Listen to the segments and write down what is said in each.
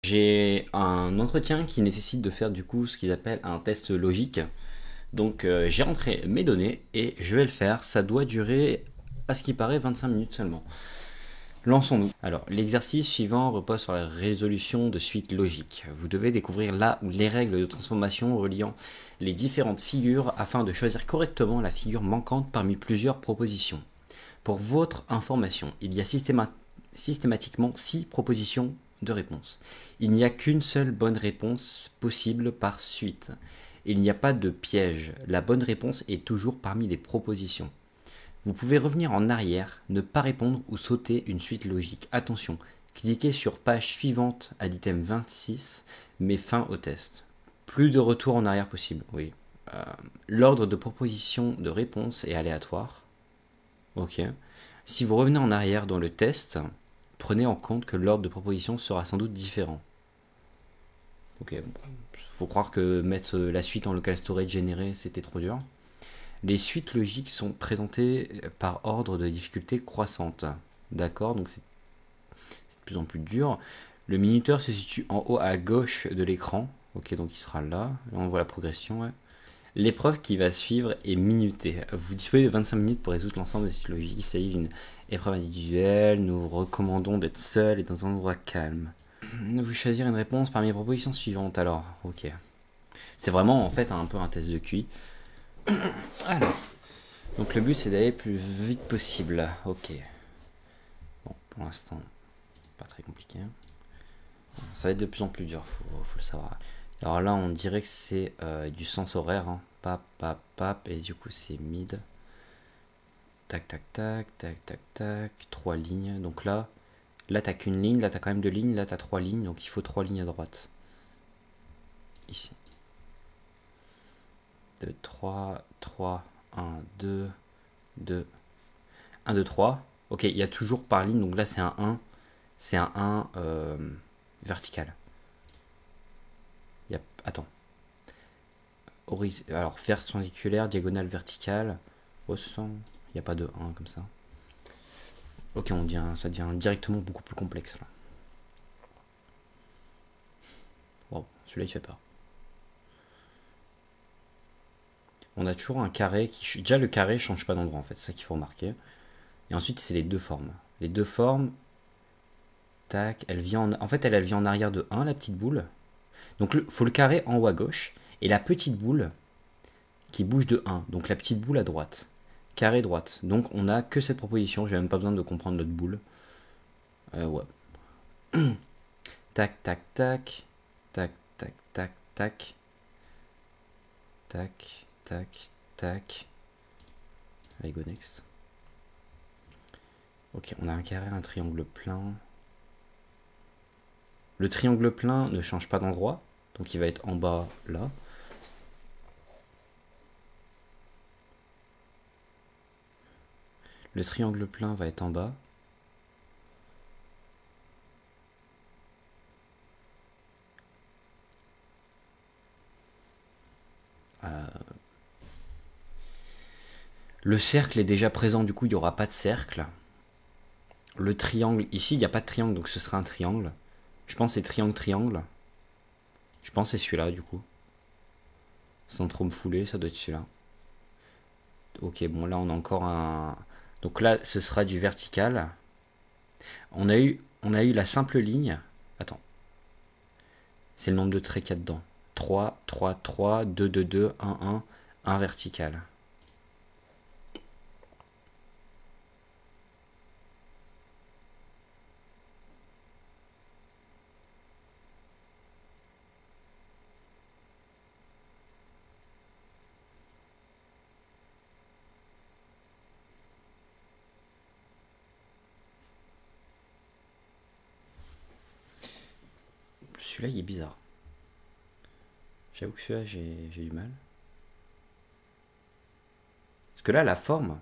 J'ai un entretien qui nécessite de faire du coup ce qu'ils appellent un test logique. Donc j'ai rentré mes données et je vais le faire. Ça doit durer, à ce qui paraît, 25 minutes seulement. Lançons-nous. Alors, l'exercice suivant repose sur la résolution de suites logiques. Vous devez découvrir là où les règles de transformation reliant les différentes figures afin de choisir correctement la figure manquante parmi plusieurs propositions. Pour votre information, il y a systématiquement 6 propositions de réponse. Il n'y a qu'une seule bonne réponse possible par suite. Il n'y a pas de piège. La bonne réponse est toujours parmi les propositions. Vous pouvez revenir en arrière, ne pas répondre ou sauter une suite logique. Attention, cliquez sur page suivante à l'item 26, mais fin au test. Plus de retour en arrière possible, oui. L'ordre de proposition de réponse est aléatoire. Ok. Si vous revenez en arrière dans le test, prenez en compte que l'ordre de proposition sera sans doute différent. Ok. Faut croire que mettre la suite en local storage généré, c'était trop dur. Les suites logiques sont présentées par ordre de difficulté croissante. D'accord, donc c'est de plus en plus dur. Le minuteur se situe en haut à gauche de l'écran. Ok, donc il sera là. Là on voit la progression. Ouais. L'épreuve qui va suivre est minutée. Vous disposez de 25 minutes pour résoudre l'ensemble des suites logiques. Il s'agit d'une épreuve individuelle. Nous recommandons d'être seul et dans un endroit calme. Vous choisir une réponse parmi les propositions suivantes. Alors, ok. C'est vraiment en fait un peu un test de QI. Alors, donc le but c'est d'aller le plus vite possible. Ok. Bon, pour l'instant, pas très compliqué. Ça va être de plus en plus dur, faut le savoir. Alors là, on dirait que c'est du sens horaire. Hein. Pap, pap, pap. Et du coup, c'est mid. Tac, tac, tac, tac, tac, tac. 3 lignes. Donc là t'as qu'une ligne. Là, t'as quand même 2 lignes. Là, t'as 3 lignes. Donc il faut 3 lignes à droite. Ici. 2, 3, 3, 1, 2, 2, 1, 2, 3. Ok, il y a toujours par ligne. Donc là, c'est un 1. C'est un 1 vertical. Attends. Alors, perpendiculaire, diagonale, verticale. Oh, ce sent. Il n'y a pas de 1 comme ça. Ok, ça devient directement beaucoup plus complexe là. Wow, celui-là il fait peur. On a toujours un carré qui. Déjà, le carré change pas d'endroit en fait, c'est ça qu'il faut remarquer. Et ensuite, c'est les deux formes. Les deux formes. Tac, elle vient en. En fait, elle vient en arrière de 1, la petite boule. Donc, il faut le carré en haut à gauche. Et la petite boule qui bouge de 1. Donc, la petite boule à droite. Carré droite. Donc, on a que cette proposition. J'ai même pas besoin de comprendre l'autre boule. Ouais. Tac, tac, tac. Tac, tac, tac, tac. Tac, tac, tac. Allez, go next. Ok, on a un carré, un triangle plein. Le triangle plein ne change pas d'endroit. Donc il va être en bas là. Le triangle plein va être en bas. Le cercle est déjà présent, du coup il n'y aura pas de cercle. Le triangle, ici il n'y a pas de triangle, donc ce sera un triangle. Je pense que c'est triangle-triangle. Je pense que c'est celui-là du coup. Sans trop me fouler, ça doit être celui-là. Ok, bon là on a encore un... Donc là ce sera du vertical. On a eu la simple ligne. Attends. C'est le nombre de traits qu'il y a dedans. 3, 3, 3, 2, 2, 2, 1, 1, 1 vertical. Celui-là il est bizarre. J'avoue que celui-là j'ai du mal. Parce que là la forme...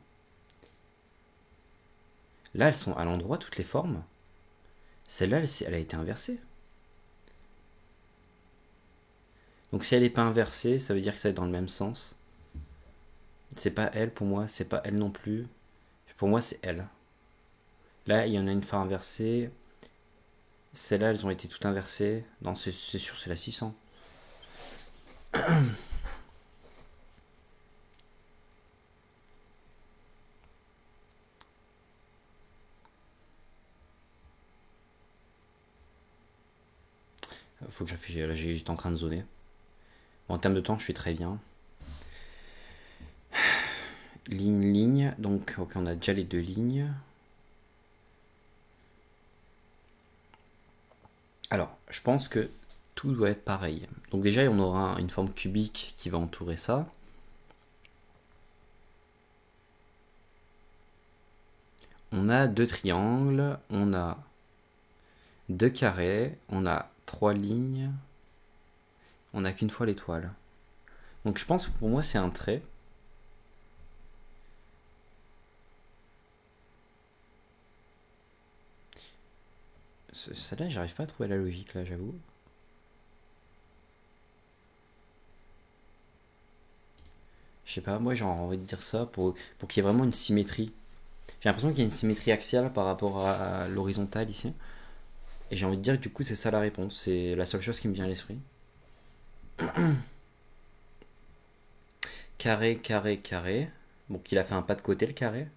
Là elles sont à l'endroit toutes les formes. Celle-là elle a été inversée. Donc si elle n'est pas inversée, ça veut dire que ça va être dans le même sens. C'est pas elle pour moi, c'est pas elle non plus. Pour moi c'est elle. Là il y en a une fois inversée. Celles-là, elles ont été toutes inversées. Non, c'est sûr, c'est la 600. Faut que j'affiche. Là, j'étais en train de zoner. Bon, en termes de temps, je suis très bien. Ligne. Donc, ok, on a déjà les deux lignes. Alors, je pense que tout doit être pareil. Donc déjà, on aura une forme cubique qui va entourer ça. On a deux triangles, on a deux carrés, on a trois lignes. On n'a qu'une fois l'étoile. Donc je pense que pour moi, c'est un trait. Celle-là, j'arrive pas à trouver la logique, là, j'avoue. Je sais pas, moi j'ai envie de dire ça pour qu'il y ait vraiment une symétrie. J'ai l'impression qu'il y a une symétrie axiale par rapport à l'horizontale ici. Et j'ai envie de dire que du coup c'est ça la réponse. C'est la seule chose qui me vient à l'esprit. Carré, carré, carré. Bon, qu'il a fait un pas de côté le carré.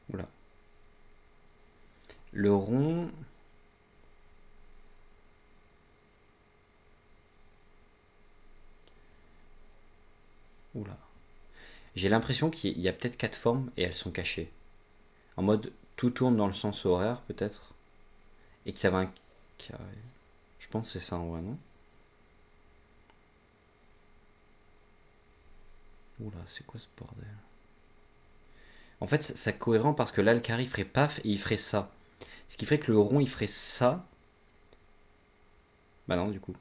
Oula. Le rond. Oula. J'ai l'impression qu'il y a peut-être quatre formes et elles sont cachées. En mode tout tourne dans le sens horaire peut-être. Et que ça va un carré. Je pense que c'est ça en vrai, non? Oula, c'est quoi ce bordel? En fait, c'est cohérent parce que là, le carré il ferait paf et il ferait ça. Ce qui ferait que le rond il ferait ça. Bah non, du coup.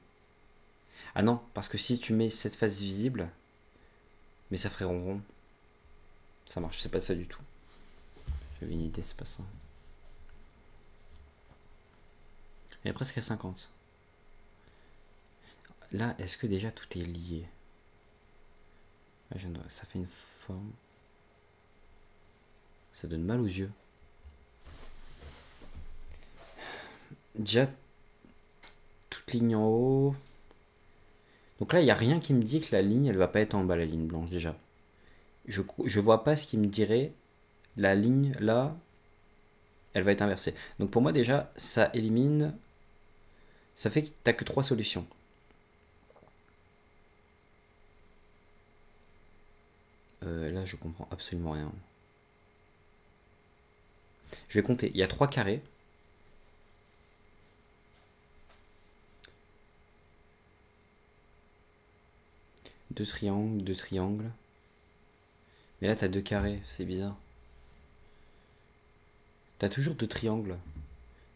Ah non, parce que si tu mets cette face visible, mais ça ferait rond rond. Ça marche, c'est pas ça du tout. J'avais une idée, c'est pas ça. Il est presque à 50. Là, est-ce que déjà tout est lié? Là, ça fait une forme. Ça donne mal aux yeux. Déjà, toute ligne en haut. Donc là, il n'y a rien qui me dit que la ligne, elle va pas être en bas, la ligne blanche déjà. Je vois pas ce qui me dirait la ligne là, elle va être inversée. Donc pour moi déjà, ça élimine. Ça fait que t'as que trois solutions. Là, je comprends absolument rien. Je vais compter. Il y a trois carrés. Deux triangles, deux triangles. Mais là, t'as deux carrés. C'est bizarre. T'as toujours deux triangles.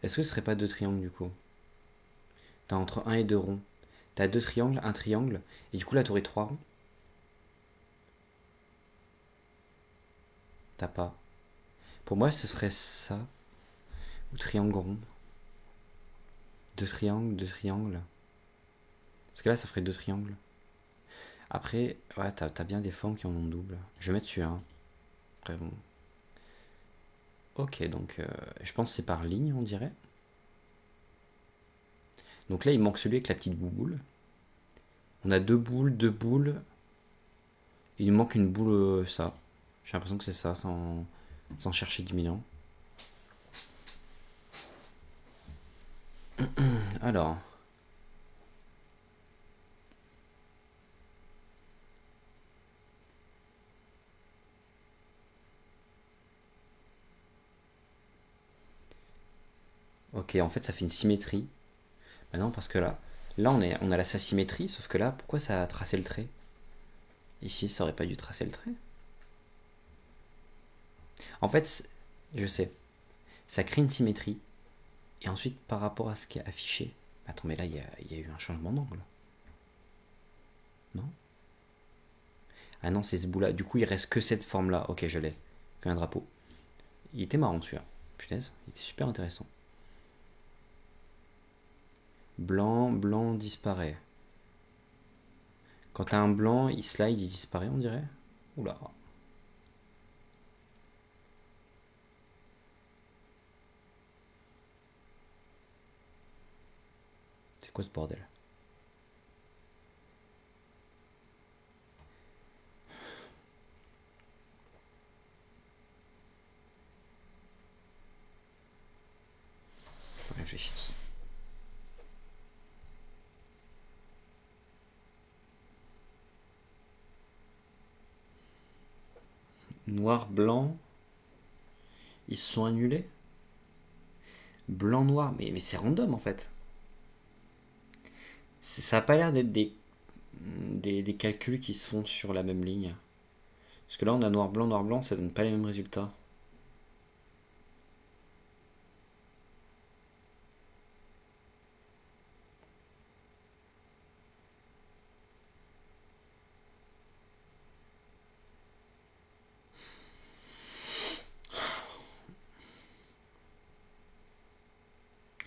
Est-ce que ce serait pas deux triangles du coup? T'as entre un et deux ronds. T'as deux triangles, un triangle. Et du coup, là, t'aurais trois ronds. T'as pas. Pour moi, ce serait ça. Ou triangle rond. Deux triangles, deux triangles. Parce que là, ça ferait deux triangles. Après, ouais, t'as bien des formes qui en ont double. Je vais mettre celui-là. Hein. Après, bon. Ok, donc je pense que c'est par ligne, on dirait. Donc là, il manque celui avec la petite boule. On a deux boules, deux boules. Il nous manque une boule, ça. J'ai l'impression que c'est ça, sans chercher 10 000 ans. Alors. Ok, en fait, ça fait une symétrie. Bah non, parce que là on a la symétrie, sauf que là, pourquoi ça a tracé le trait? Ici, ça aurait pas dû tracer le trait. En fait, je sais, ça crée une symétrie. Et ensuite, par rapport à ce qui est affiché, attends, mais là, il y a eu un changement d'angle. Non? Ah non, c'est ce bout-là. Du coup, il reste que cette forme-là. Ok, je l'ai. Qu'un drapeau. Il était marrant celui-là. Punaise, il était super intéressant. Blanc, blanc disparaît. Quand t'as un blanc, il slide, il disparaît, on dirait. Oula. C'est quoi ce bordel? Faut réfléchir. Noir, blanc. Ils se sont annulés? Blanc, noir. Mais c'est random en fait. Ça a pas l'air d'être des calculs qui se font sur la même ligne. Parce que là, on a noir, blanc, ça donne pas les mêmes résultats.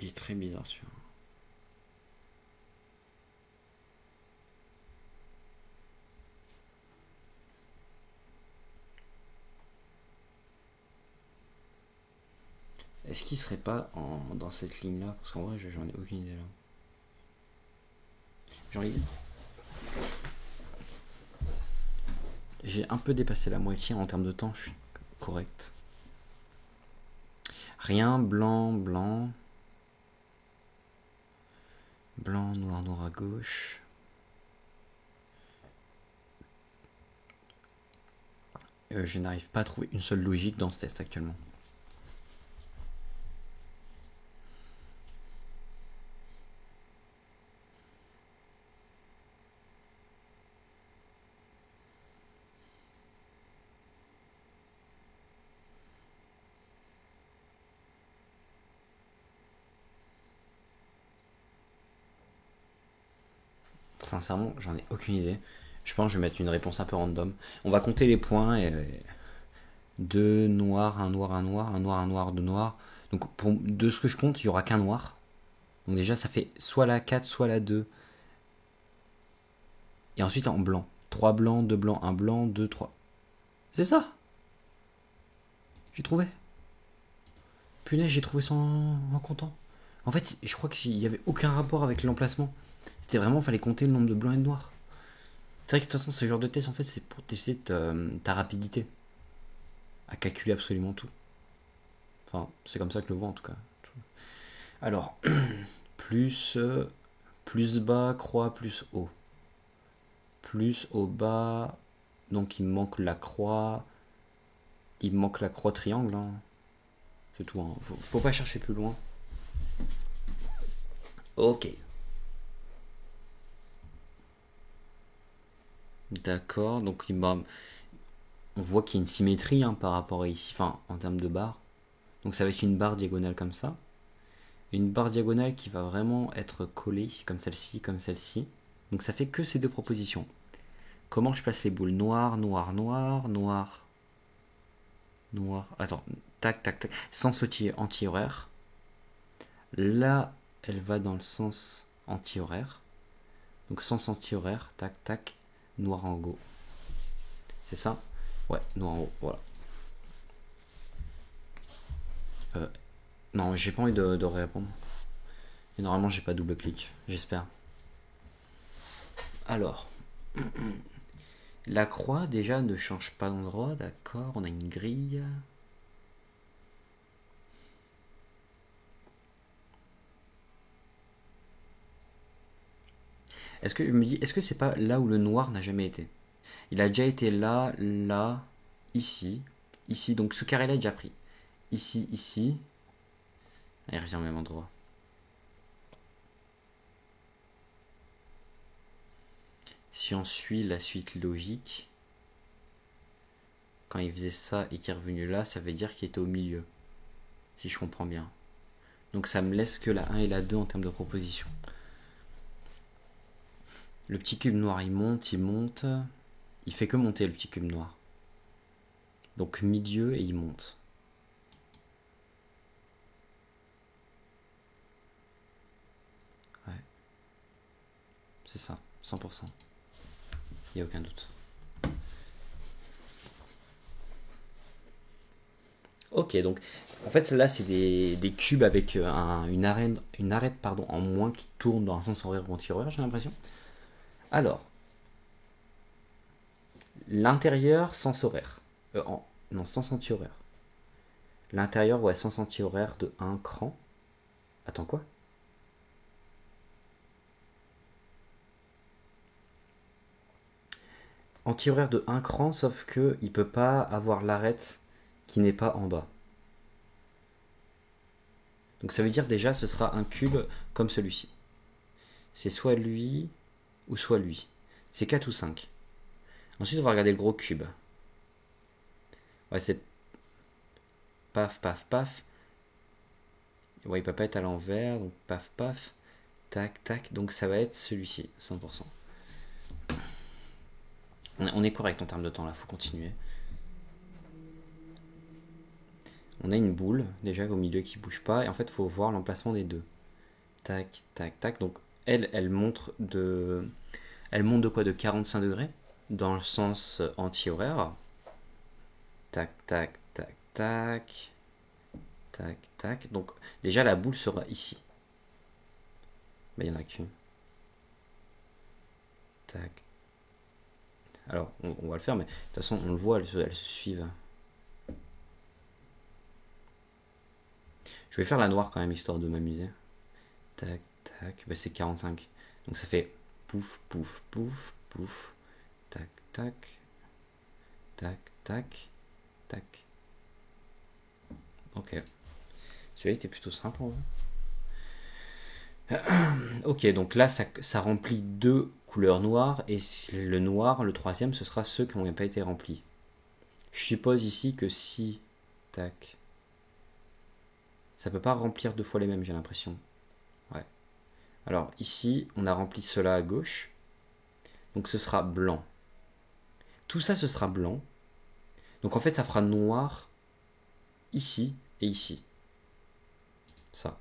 Il est très bizarre celui-là. Est-ce qu'il serait pas dans cette ligne-là? Parce qu'en vrai, j'en ai aucune idée là. J'ai un peu dépassé la moitié en termes de temps, je suis correct. Rien, blanc, blanc. Blanc, noir, noir à gauche. Je n'arrive pas à trouver une seule logique dans ce test actuellement. Sincèrement, j'en ai aucune idée. Je pense que je vais mettre une réponse un peu random. On va compter les points. Et 2 noirs, un noir, un noir, un noir, un noir, 2 noirs. Donc de ce que je compte, il n'y aura qu'un noir. Donc déjà, ça fait soit la 4, soit la 2. Et ensuite en blanc. 3 blancs, 2 blancs, 1 blanc, 2, 3. C'est ça. J'ai trouvé. Punaise, j'ai trouvé ça en comptant. En fait, je crois qu'il n'y avait aucun rapport avec l'emplacement. C'était vraiment, il fallait compter le nombre de blancs et de noirs. C'est vrai que de toute façon, ce genre de test, en fait, c'est pour tester ta rapidité à calculer absolument tout. Enfin, c'est comme ça que je le vois en tout cas. Alors, plus, plus bas, croix, plus haut. Plus au bas, donc il me manque la croix. Il me manque la croix triangle. Hein. C'est tout. Hein. Faut pas chercher plus loin. Ok. D'accord, donc on voit qu'il y a une symétrie hein, par rapport à ici, enfin en termes de barre. Donc ça va être une barre diagonale comme ça. Une barre diagonale qui va vraiment être collée comme celle-ci, comme celle-ci. Donc ça fait que ces deux propositions. Comment je place les boules? Noir, noir, noir, noir, noir. Attends, tac, tac, tac. Sens anti-horaire. Là, elle va dans le sens anti-horaire. Donc sens anti-horaire, tac, tac, noir en haut. C'est ça? Ouais, noir en haut, voilà. Non, j'ai pas envie de répondre. Et normalement, j'ai pas double-clic, j'espère. Alors, la croix déjà ne change pas d'endroit, d'accord? On a une grille. Est-ce que je me dis, est-ce que c'est pas là où le noir n'a jamais été? Il a déjà été là, là, ici, ici. Donc ce carré-là est déjà pris. Ici, ici. Il revient au même endroit. Si on suit la suite logique, quand il faisait ça et qu'il est revenu là, ça veut dire qu'il était au milieu. Si je comprends bien. Donc ça me laisse que la 1 et la 2 en termes de proposition. Le petit cube noir, il monte, il monte. Il fait que monter le petit cube noir. Donc milieu et il monte. Ouais. C'est ça, 100%. Il n'y a aucun doute. Ok, donc en fait là c'est des cubes avec une arête pardon, en moins qui tourne dans un sens horaire ou anti-horaire, j'ai l'impression. Alors, l'intérieur sens horaire. Non, sens anti-horaire. L'intérieur, ouais, sens anti-horaire de un cran. Attends, quoi? Anti-horaire de un cran, sauf que il peut pas avoir l'arête qui n'est pas en bas. Donc ça veut dire déjà ce sera un cube comme celui-ci. C'est soit lui ou soit lui. C'est 4 ou 5. Ensuite on va regarder le gros cube. Ouais, c'est paf, paf, paf. Ouais, il peut pas être à l'envers, donc paf, paf. Tac, tac. Donc ça va être celui-ci, 100%. On est correct en termes de temps là, faut continuer. On a une boule déjà au milieu qui bouge pas et en fait il faut voir l'emplacement des deux. Tac, tac, tac. Donc elle monte de quoi? De 45 degrés dans le sens anti-horaire. Tac, tac, tac, tac. Tac, tac. Donc déjà la boule sera ici. Mais il n'y en a qu'une. Tac. Alors on va le faire, mais de toute façon on le voit, elles se suivent. Je vais faire la noire quand même, histoire de m'amuser. Tac, tac. Bah, c'est 45. Donc ça fait pouf, pouf, pouf, pouf. Tac, tac. Tac, tac. Tac. Ok. Celui-là était plutôt simple en vrai. Ok, donc là ça remplit deux couleurs noires et le noir, le troisième, ce sera ceux qui n'ont pas été remplis. Je suppose ici que si, tac, ça peut pas remplir deux fois les mêmes, j'ai l'impression. Ouais. Alors ici, on a rempli cela à gauche, donc ce sera blanc. Tout ça, ce sera blanc. Donc en fait, ça fera noir ici et ici. Ça.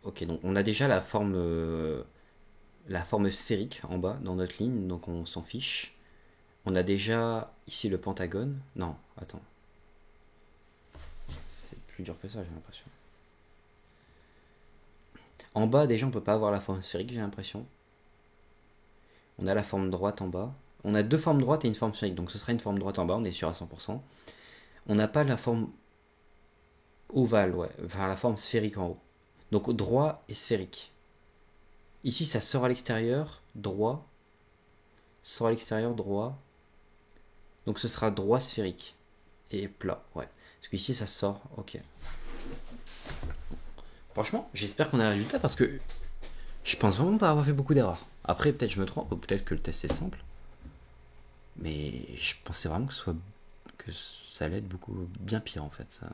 Ok, donc on a déjà la forme sphérique en bas dans notre ligne, donc on s'en fiche. On a déjà ici le pentagone. Non, attends. C'est plus dur que ça, j'ai l'impression. En bas, déjà, on peut pas avoir la forme sphérique, j'ai l'impression. On a la forme droite en bas. On a deux formes droites et une forme sphérique, donc ce sera une forme droite en bas, on est sûr à 100%. On n'a pas la forme ovale, ouais, enfin la forme sphérique en haut. Donc droit et sphérique. Ici, ça sort à l'extérieur, droit, sort à l'extérieur, droit. Donc ce sera droit sphérique et plat, ouais. Parce qu'ici, ça sort, ok. Franchement, j'espère qu'on a le résultat parce que je pense vraiment pas avoir fait beaucoup d'erreurs. Après, peut-être je me trompe, ou peut-être que le test est simple. Mais je pensais vraiment que ça allait être beaucoup bien pire en fait. Ça.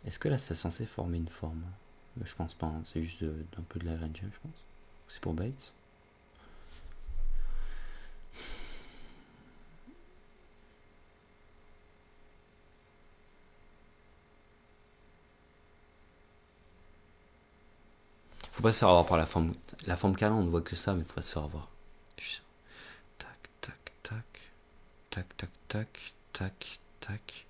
Est-ce que là, c'est censé former une forme? Je pense pas, hein. C'est juste un peu de la RNG, je pense. C'est pour Bates. Faut pas se faire avoir par la forme. La forme carrée, on ne voit que ça, mais faut pas se faire avoir. Tac, tac, tac. Tac, tac, tac. Tac, tac.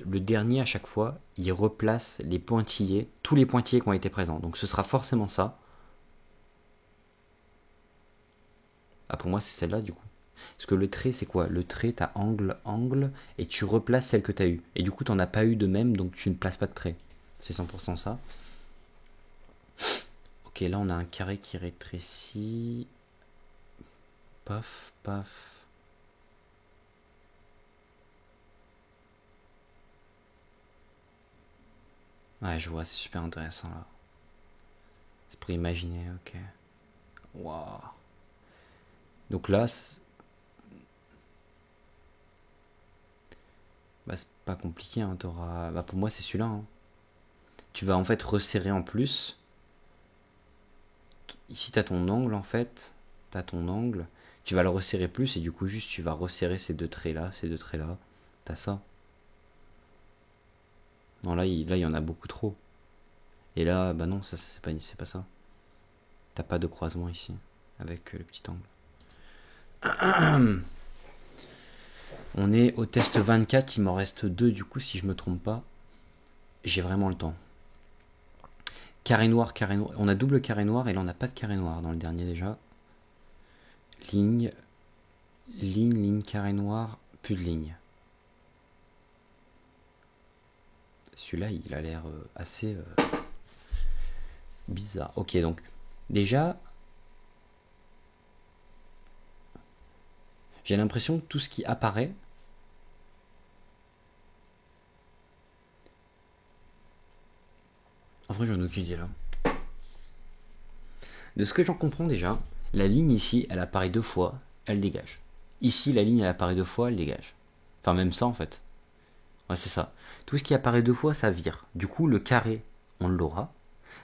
Le dernier, à chaque fois, il replace les pointillés, tous les pointillés qui ont été présents. Donc ce sera forcément ça. Ah, pour moi, c'est celle-là, du coup. Parce que le trait, c'est quoi? Le trait, t'as angle, angle, et tu replaces celle que t'as eue. Et du coup, t'en as pas eu de même, donc tu ne places pas de trait. C'est 100% ça. Ok, là, on a un carré qui rétrécit. Paf, paf. Ouais, je vois, c'est super intéressant, là. C'est pour imaginer, ok. Waouh. Donc là, bah, c'est pas compliqué, hein. Bah, pour moi, c'est celui-là, hein. Tu vas en fait resserrer en plus. Ici, t'as ton angle, en fait. T'as ton angle. Tu vas le resserrer plus, et du coup, juste, tu vas resserrer ces deux traits-là, ces deux traits-là. T'as ça. Non, là, il y en a beaucoup trop. Et là, bah non, ça, c'est pas ça. T'as pas de croisement ici, avec le petit angle. On est au test 24, il m'en reste 2 du coup si je me trompe pas. J'ai vraiment le temps. Carré noir. On a double carré noir et là on n'a pas de carré noir dans le dernier déjà. Ligne, carré noir, plus de ligne. Celui-là il a l'air assez bizarre. Ok, donc déjà j'ai l'impression que tout ce qui apparaît en vrai j'en ai aucune idée là. De ce que j'en comprends déjà, la ligne ici elle apparaît 2 fois, elle dégage. Ici la ligne elle apparaît 2 fois, elle dégage. Enfin même ça en fait. Ouais c'est ça. Tout ce qui apparaît 2 fois ça vire. Du coup le carré on l'aura.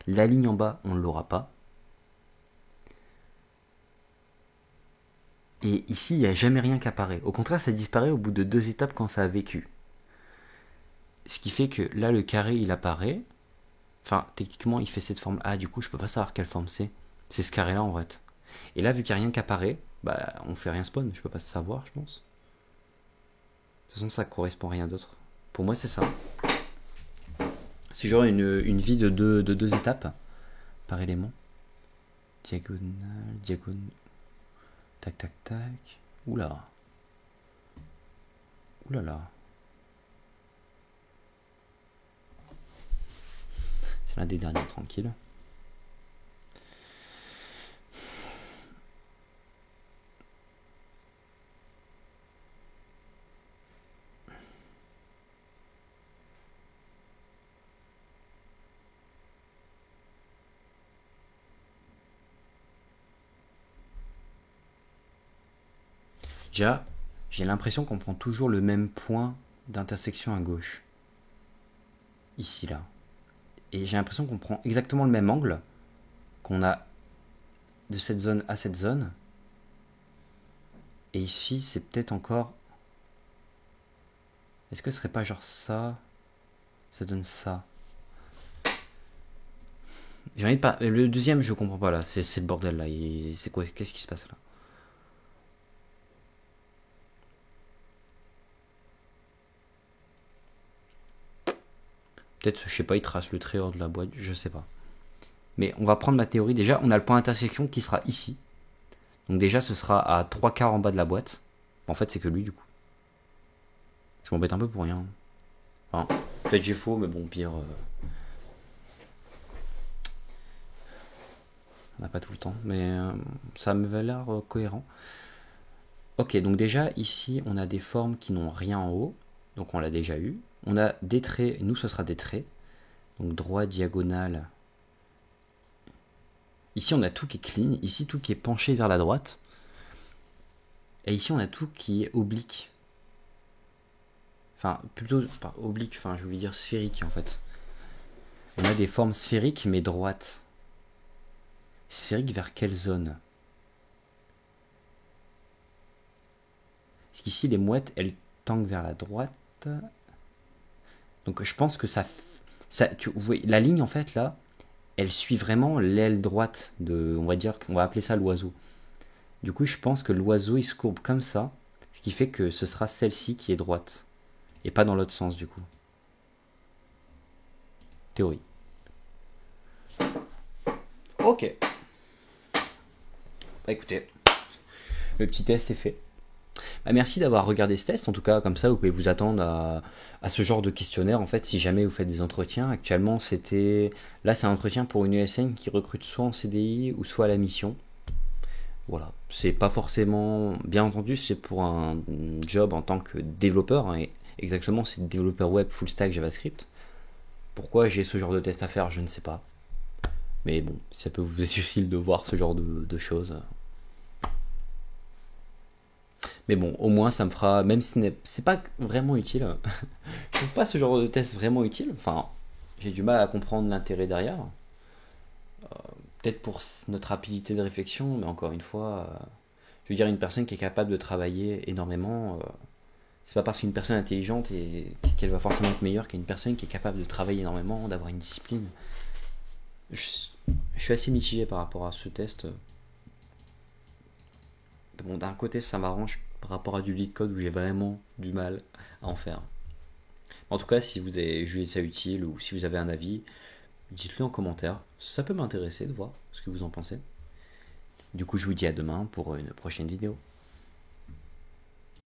La ligne en bas on ne l'aura pas. Et ici, il n'y a jamais rien qui apparaît. Au contraire, ça disparaît au bout de 2 étapes quand ça a vécu. Ce qui fait que là, le carré, il apparaît. Enfin, techniquement, il fait cette forme. Ah, du coup, je peux pas savoir quelle forme c'est. C'est ce carré-là, en fait. Et là, vu qu'il n'y a rien qui apparaît, bah, on fait rien spawn. Je peux pas savoir, je pense. De toute façon, ça correspond à rien d'autre. Pour moi, c'est ça. C'est genre une vie de 2 étapes par élément. Diagonale. Tac, tac, tac. Oula. Oulala. C'est l'un des derniers, tranquille. Déjà, j'ai l'impression qu'on prend toujours le même point d'intersection à gauche. Ici, là. Et j'ai l'impression qu'on prend exactement le même angle qu'on a de cette zone à cette zone. Et ici, c'est peut-être encore... Est-ce que ce serait pas genre ça? Ça donne ça. J'en ai pas... Le deuxième, je comprends pas là. C'est le bordel là. C'est quoi? Qu'est-ce qui se passe là? Peut-être, je sais pas, il trace le trait hors de la boîte, je sais pas. Mais on va prendre ma théorie. Déjà, on a le point d'intersection qui sera ici. Donc déjà, ce sera à 3/4 en bas de la boîte. En fait, c'est que lui, du coup. Je m'embête un peu pour rien. Enfin, peut-être j'ai faux, mais bon, pire... On n'a pas tout le temps, mais ça me l'air cohérent. Ok, donc déjà, ici, on a des formes qui n'ont rien en haut. Donc on l'a déjà eu. On a des traits, nous, ce sera des traits. Donc droit, diagonale. Ici, on a tout qui est clean. Ici, tout qui est penché vers la droite. Et ici, on a tout qui est oblique. Enfin, plutôt, pas oblique, enfin, je voulais dire sphérique, en fait. On a des formes sphériques, mais droites. Sphérique vers quelle zone? Parce qu'ici, les mouettes, elles tanguent vers la droite. Donc, je pense que ça tu vois, la ligne, en fait, là, elle suit vraiment l'aile droite de, on va dire, on va appeler ça l'oiseau. Du coup, je pense que l'oiseau, il se courbe comme ça, ce qui fait que ce sera celle-ci qui est droite. Et pas dans l'autre sens, du coup. Théorie. Ok. Bah écoutez, le petit test est fait. Bah, merci d'avoir regardé ce test. En tout cas, comme ça, vous pouvez vous attendre à ce genre de questionnaire. En fait, si jamais vous faites des entretiens, actuellement, là, c'est un entretien pour une ESN qui recrute soit en CDI ou soit à la mission. Voilà, c'est pas forcément, bien entendu, c'est pour un job en tant que développeur, hein, et exactement, c'est développeur web full stack JavaScript. Pourquoi j'ai ce genre de test à faire, je ne sais pas. Mais bon, si ça peut vous être utile de voir ce genre de choses. Mais bon, au moins ça me fera, même si c'est pas vraiment utile, je trouve pas ce genre de test vraiment utile. Enfin, j'ai du mal à comprendre l'intérêt derrière. Peut-être pour notre rapidité de réflexion, mais encore une fois, je veux dire, une personne qui est capable de travailler énormément, c'est pas parce qu'une personne intelligente et qu'elle va forcément être meilleure qu'une personne qui est capable de travailler énormément, d'avoir une discipline. Je, je suis assez mitigé par rapport à ce test. Bon, d'un côté, ça m'arrange par rapport à du lead code où j'ai vraiment du mal à en faire. En tout cas, si vous avez jugé ça utile ou si vous avez un avis, dites-le en commentaire. Ça peut m'intéresser de voir ce que vous en pensez. Du coup, je vous dis à demain pour une prochaine vidéo.